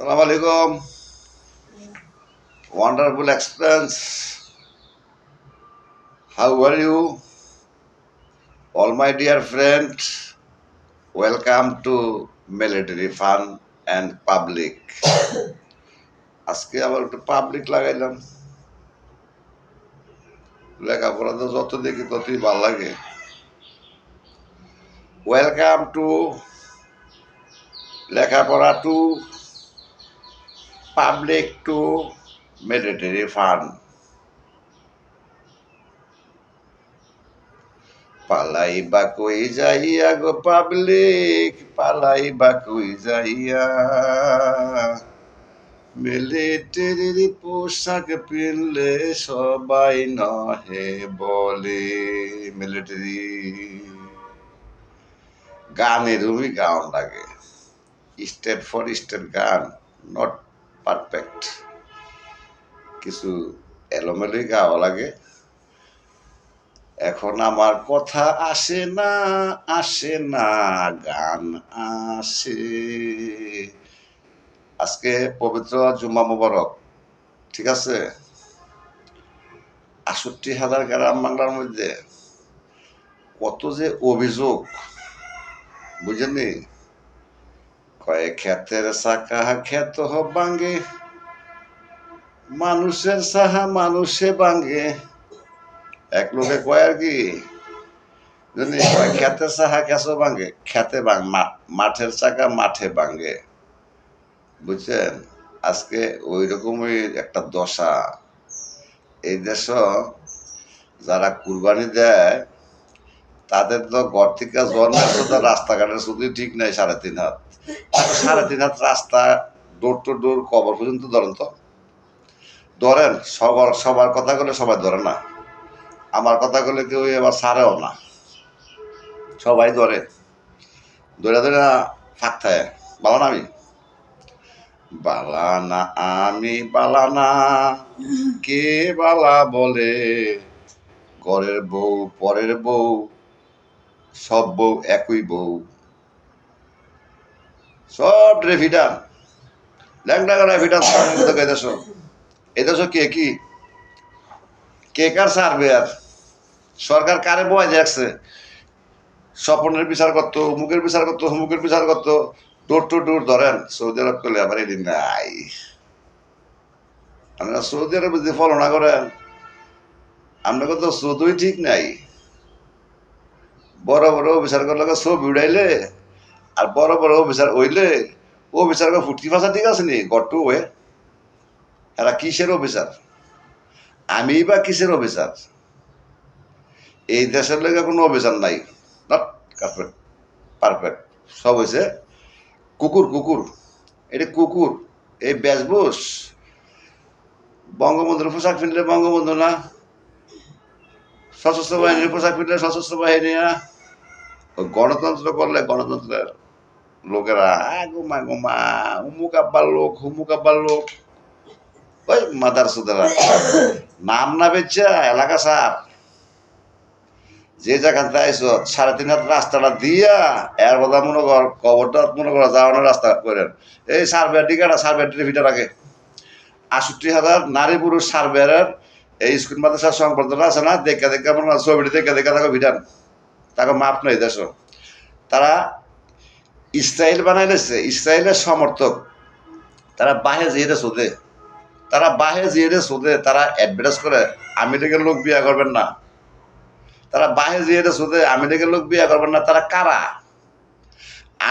Assalamu alaikum. Wonderful experience. How are you? All my dear friends, welcome to Military Fun and Public. আজকে আবার একটু public লাগাইলাম। লেখাপড়া তো যত দেখি ততই ভালো লাগে। ওয়েলকাম টু লেখাপড়া to public to military fun. পালাইবা কই যাইয়া গো পাবলিক, পালাইবা কই যাইয়া, মিলিটারির পোশাক পিনলে সবাই নহে বলে। মিলিটারি গানের গান লাগে, স্টেট ফর স্টেট গান নট পারফেক্ট, কিছু এলোমেলোই গাওয়া লাগে। এখন আমার কথা আসে না, আসে না, গান আসে। আজকে পবিত্র জুম্মা মুবারক, ঠিক আছে? ৬৮,০০০ গ্রাম বাংলার মধ্যে কত যে অভিযোগ, বুঝেননি? কয়ে ক্ষেতের চাকা ক্ষেত ভাঙ্গে, মানুষের সাহা মানুষে ভাঙ্গে। এক লোকে কয় আর কি, ক্ষেতের চাকা খেসো ভাঙ্গে, খেতে মাঠের চাকা মাঠে ভাঙ্গে, বুঝছেন? আজকে ওই রকমই একটা দশা। এই দেশ যারা কুরবানি দেয় তাদের তো ঘর থেকে জন্মের তো রাস্তাঘাটের শুধু ঠিক নাই ৩.৫ হাত। ৩.৫ হাত রাস্তা ডোর টু ডোর কবর পর্যন্ত ধরেন তো, ধরেন। সবার কথা বলে সবাই ধরে না, আমার কথা বলে কেউ এবার ছাড়েও না, সবাই ধরে ধরে ধরে ফাঁক থাকে। বালা না আমি, বালা না আমি, বালা না কে বালা বলে, ঘরের বউ পরের বউ, সব বউ একই বউ, সব রেফিডান ল্যাংটা রেফিডান। এদেশ এদেশ কে কি কে কার সারবে? আর সরকার কারে বয় দেখছে? স্বপনের বিচার করতো, অমুকের বিচার করতো, হুমুকের বিচার করতো, ডোর টু ডোর ধরেন। সৌদি আরব করলে আবার এদিন নাই। আপনারা সৌদি আরব যদি ফলো না করেন, আপনাকে তো শুধুই ঠিক নাই। বড় বড় অফিসার করলে ছবি উড়াইলে, আর বড় বড় অফিসার হইলে অফিসার ফুটকি ফাঁসা ঠিক আছে নি গট্টু হয়ে। এরা কিসের অফিসার? আমি বা কিসের অফিসার? এই দেশের লেগে কোনো অফিসার নাই, নট পারফেক্ট। সব হয়েছে কুকুর কুকুর, এটা কুকুর। এই বেশভূষ, বঙ্গবন্ধুর পোশাক ফিরলে বঙ্গবন্ধু না, সশস্ত্র বাহিনীর পোশাক ফিরলে সশস্ত্র বাহিনী না, গণতন্ত্র করলে গণতন্ত্রের লোকেরা গুমা গুমা, উমুক আব্বার লোক হুমুক আব্বার লোক। ওই মাদার সুদারা নাম না বেচা এলাকা সার, যে জায়গা আইস ৩.৫ হাত রাস্তাটা দিয়া এর কথা মনে কর, কবরটা মনে কর যাওয়ানোর রাস্তা করেন। এই সার্ভে টিকাটা সার্ভে ভিতর রাখে ৬৮,০০০ নারী পুরুষ সার্ভেয়ারের এই স্কুল মাদ্রাসার সংবর্ধনা আছে না, দেখে দেখে মনে হয় ছবিটা দেখে দেখে তাকে ভিটান, তাকে মাপ নেই দেশ। তারা ইসরায়েল বানাই লেছে, ইসরায়েলের সমর্থক। তারা বাহে জিয়ে শোধে, তারা বাহে জিয়ে শোধে, তারা অ্যাডভার্টাইজ করে আমেরিকার লোক বিয়ে করবেন না। তারা বাহে জিয়ে শোধে আমেরিকার লোক বিয়ে করবেন না। তারা কারা?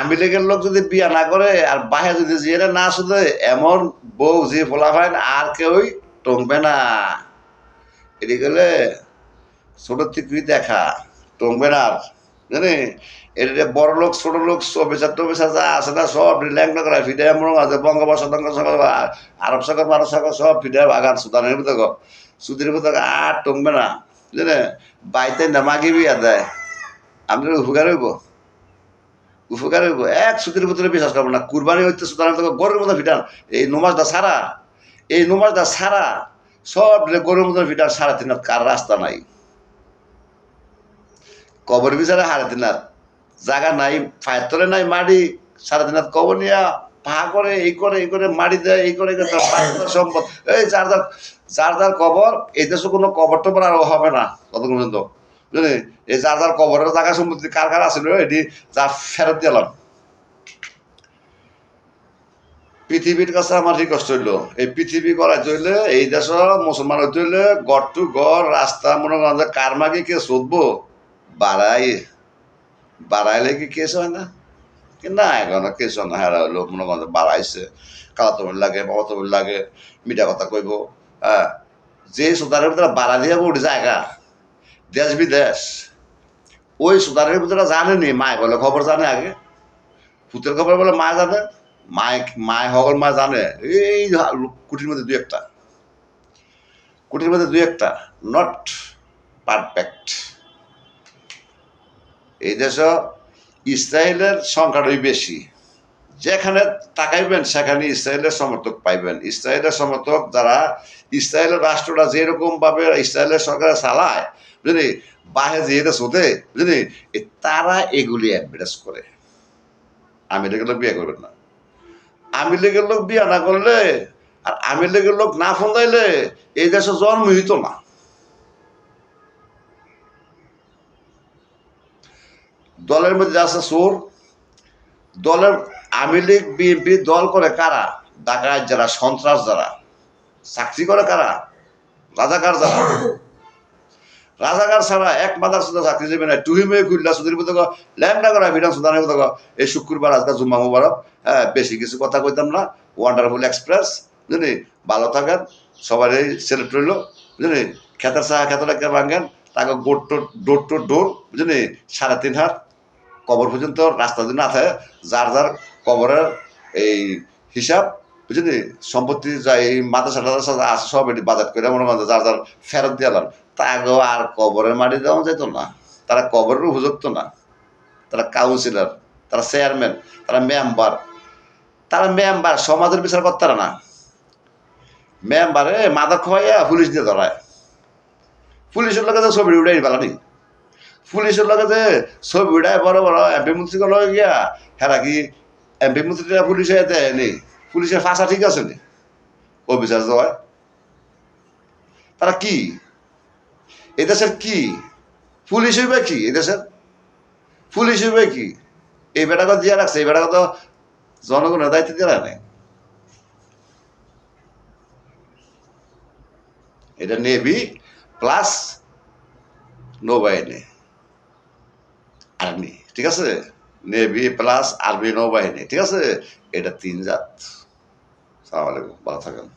আমেরিকার লোক যদি বিয়ে না করে আর বাহে যদি জিয়ে না শোধে, এমন বউ যে ফোলা হয় আর কেউই টংবে না। এটি গেলে ছোট থেকে দেখা টংবে না আর, জানি এটা বড় লোক ছোট লোক অফিসার টফিসার যা আছে না সব ল্যাংটা করা ফিডে এমন আছে। বঙ্গবর্ষ আরব সাগর ভারত সাগর সব ফিডে বাগান সুদানের ভিতর সুদের ভিতর আর টংবে না, জানে বাইতে নামাগি বিয়া দেয়। আপনার উপকার হইব, উপকার হইব। এক সুদের ভিতরে বিশ্বাস করবো না। কুরবানি হইতে সুদানের গরুর মতো ফিটান। এই নমাজটা ছাড়া, এই নমাজটা ছাড়া সব গরুর মতো ফিটান। ৩.৫ হাত কার রাস্তা নাই, কবর বিচারে ৩.৫ হাত জায়গা নাই, ফায়ের তলে নাই মাটি। ৩.৫ হাত কবর নিয়া ভা করে এই করে মারি দেয় এই করে সম্পদ এই যার কবর এই দেশে কোনো কবর টবর আর হবে না ততক্ষণ পর্যন্ত বুঝলি এই যার কবরের জায়গা সম্পত্তি কার কার আছে এটি যা ফেরত দিলাম পৃথিবীর কাছে আমার রিকোয়েস্ট হইলো এই পৃথিবী করার জন্য এই দেশ মুসলমান হইতে হইলে গড় টু গড় রাস্তা মনে করেন যে কার মাগে কে চলবো বাড়াইলে কি কেস হয় না না এখন কেস হয় না হেরা হইলো মনে করেন বাড়াইছে কালাতমিল লাগে বাবাতমিল লাগে মিঠা কথা কইব হ্যাঁ যে সুতারের ভিতরে বাড়া দিয়ে উঠে জায়গা দেশ বিদেশ ওই সুতারের ভিতরে জানেনি মায় বলে খবর জানে আগে ভূতের খবর বলে মা জানে মায় হগল মা জানে এই কুটির মধ্যে দুই একটা নট পারফেক্ট এই দেশ ইসরায়েলের সংখ্যাটাই বেশি যেখানে তাকাইবেন সেখানে ইসরায়েলের সমর্থক পাইবেন ইসরায়েলের সমর্থক যারা ইসরায়েলের রাষ্ট্রটা যেরকম ভাবে ইসরায়েলের সরকার চালায় বুঝলি বাহে যেটা শোধে বুঝলি তারা এগুলি অ্যাডভার্টাইজ করে আমি লোক বিয়ে করবেন না আমি লীগের লোক বিয়ে না করলে আর আমি লীগের লোক না ফোন দিলে এই দেশে জন্ম হইতো না দলের মধ্যে আছে চোর দলের আওয়ামী লীগ বিএনপি দল করে কারা ডাকাত যারা সন্ত্রাস যারা চাকরি করে কারা রাজাকার যারা রাজাকার ছাড়া এক মাদার সুদা চাকরি যাবে না টুহিমে খুললা সুদের মতো ল্যাংটা করা ভিডান সুদানের মতো এই শুক্রবার আজকে জুম্মা মুবারক হ্যাঁ বেশি কিছু কথা কইতাম না ওয়ান্ডারফুল এক্সপ্রেস বুঝলি ভালো থাকেন সবারই সিলেক্ট রইল বুঝলি খেতার চাহা খেতাটাকে ভাঙেন তাকে ডোর টু ডোর বুঝলি 3.5 হাত কবর পর্যন্ত রাস্তা যদি না থাকে যার কবরের এই হিসাব বুঝলি সম্পত্তি যা এই মাদ্রাসা টাদ্রাসা আছে সব এটি বাজার করে মনে করেন যার ফেরত দিয়ে এলাম তাকেও আর কবরের মাটি দেওয়া যেত না তারা কবরের উপযুক্ত না তারা কাউন্সিলর তারা চেয়ারম্যান তারা মেম্বার সমাজের বিচার করতে না মেম্বারে মাদক খাওয়াইয়া পুলিশ দিয়ে ধরায় পুলিশের লোকে তো ছবি উঠাই পেলানি পুলিশের লগে যে ছবি উঠায় বড় বড় এমপি মন্ত্রীকে লগে গিয়া হেরা কি এমপি মন্ত্রীরা পুলিশে দেয়নি পুলিশের ফাঁসা ঠিক আছে নি অবিচার হয় তারা কি এদেশের কি পুলিশ হইবে কি এদেশের পুলিশ হইবে কি এই বেটাকে দিয়া রাখছে এই বেটাকে তো জনগণের দায়িত্ব দিয়ে রাখে এটা নেভি প্লাস নৌবাহিনী আর্মি ঠিক আছে নেভি প্লাস আর্মি নৌবাহিনী ঠিক আছে এটা 3 জাত। সালাম আলাইকুম ভালো থাকেন।